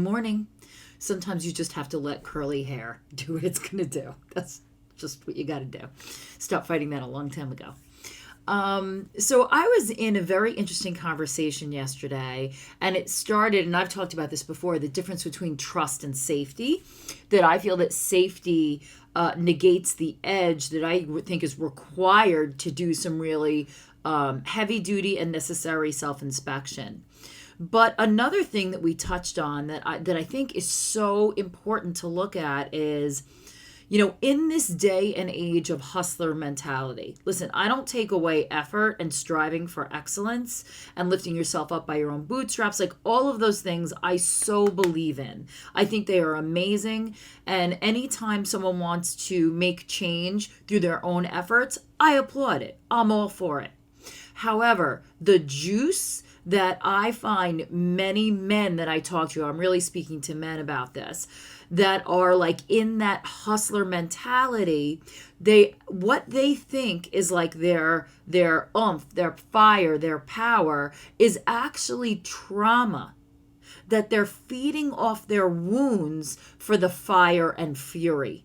morning. Sometimes you just have to let curly hair do what it's going to do. That's just what you got to do. Stop fighting that a long time ago. So I was in a very interesting conversation yesterday, and it started, and I've talked about this before, the difference between trust and safety, that I feel that safety negates the edge that I think is required to do some really heavy duty and necessary self-inspection. But another thing that we touched on that I think is so important to look at is, in this day and age of hustler mentality, listen, I don't take away effort and striving for excellence and lifting yourself up by your own bootstraps. Like all of those things I so believe in. I think they are amazing. And anytime someone wants to make change through their own efforts, I applaud it. I'm all for it. However, the juice that I find many men that I talk to, I'm really speaking to men about this, that are like in that hustler mentality, what they think is like their oomph, their fire, their power is actually trauma, that they're feeding off their wounds for the fire and fury.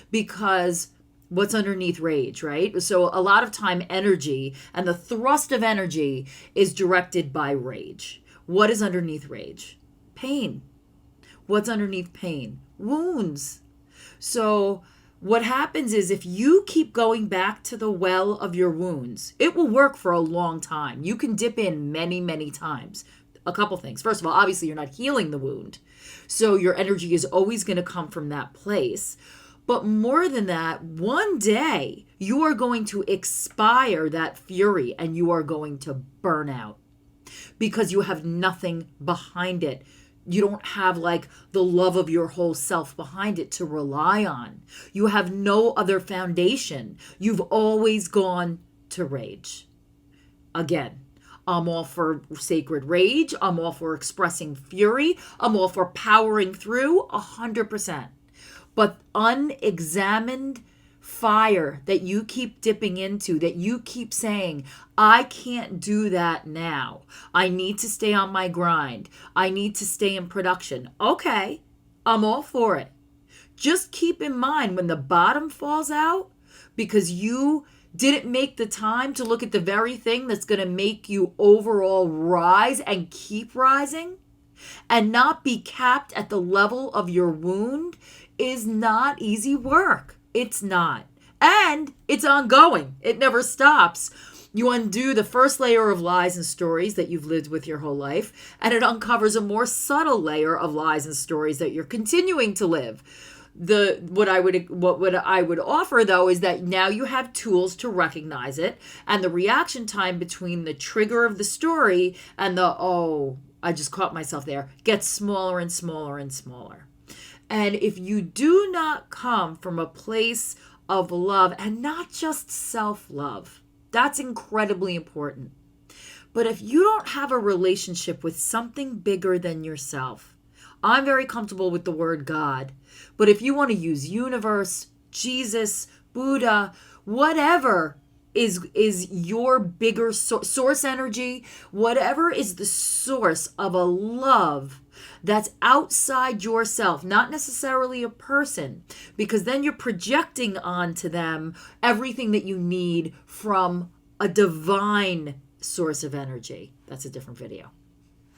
Because what's underneath rage, right? So a lot of time energy and the thrust of energy is directed by rage. What is underneath rage? Pain. What's underneath pain? Wounds. So what happens is if you keep going back to the well of your wounds, it will work for a long time. You can dip in many, many times. A couple things. First of all, obviously you're not healing the wound. So your energy is always going to come from that place. But more than that, one day you are going to expire that fury and you are going to burn out because you have nothing behind it. You don't have like the love of your whole self behind it to rely on. You have no other foundation. You've always gone to rage. Again, I'm all for sacred rage. I'm all for expressing fury. I'm all for powering through 100%. But unexamined fire that you keep dipping into, that you keep saying, I can't do that now. I need to stay on my grind. I need to stay in production. Okay, I'm all for it. Just keep in mind when the bottom falls out, because you didn't make the time to look at the very thing that's going to make you overall rise and keep rising and not be capped at the level of your wound, is not easy work. It's not. And it's ongoing. It never stops. You undo the first layer of lies and stories that you've lived with your whole life, and it uncovers a more subtle layer of lies and stories that you're continuing to live. What I would offer though is that now you have tools to recognize it, and the reaction time between the trigger of the story and the I just caught myself there gets smaller and smaller and smaller. And if you do not come from a place of love and not just self-love, that's incredibly important. But if you don't have a relationship with something bigger than yourself, I'm very comfortable with the word God. But if you want to use universe, Jesus, Buddha, whatever is your bigger source energy, whatever is the source of a love that's outside yourself, not necessarily a person, because then you're projecting onto them everything that you need from a divine source of energy. That's a different video.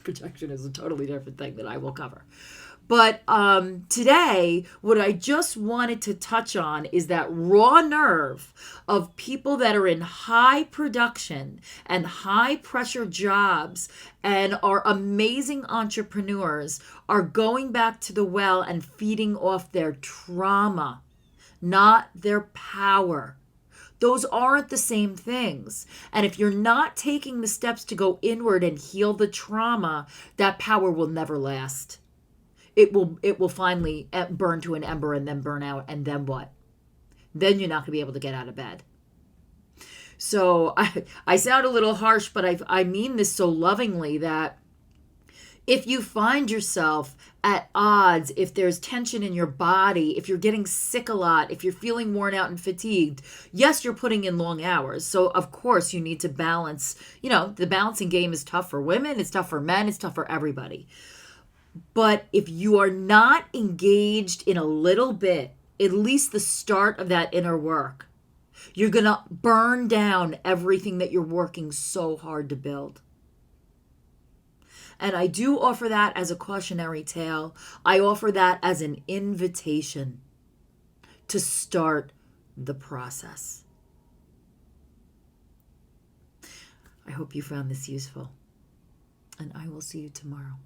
Projection is a totally different thing that I will cover. But today, what I just wanted to touch on is that raw nerve of people that are in high production and high pressure jobs and are amazing entrepreneurs are going back to the well and feeding off their trauma, not their power. Those aren't the same things. And if you're not taking the steps to go inward and heal the trauma, that power will never last. It will finally burn to an ember and then burn out. And then what? Then you're not going to be able to get out of bed. So I sound a little harsh, but I mean this so lovingly, that if you find yourself at odds, if there's tension in your body, if you're getting sick a lot, if you're feeling worn out and fatigued, yes, you're putting in long hours. So of course you need to balance. The balancing game is tough for women. It's tough for men. It's tough for everybody. But if you are not engaged in a little bit, at least the start of that inner work, you're going to burn down everything that you're working so hard to build. And I do offer that as a cautionary tale. I offer that as an invitation to start the process. I hope you found this useful, and I will see you tomorrow.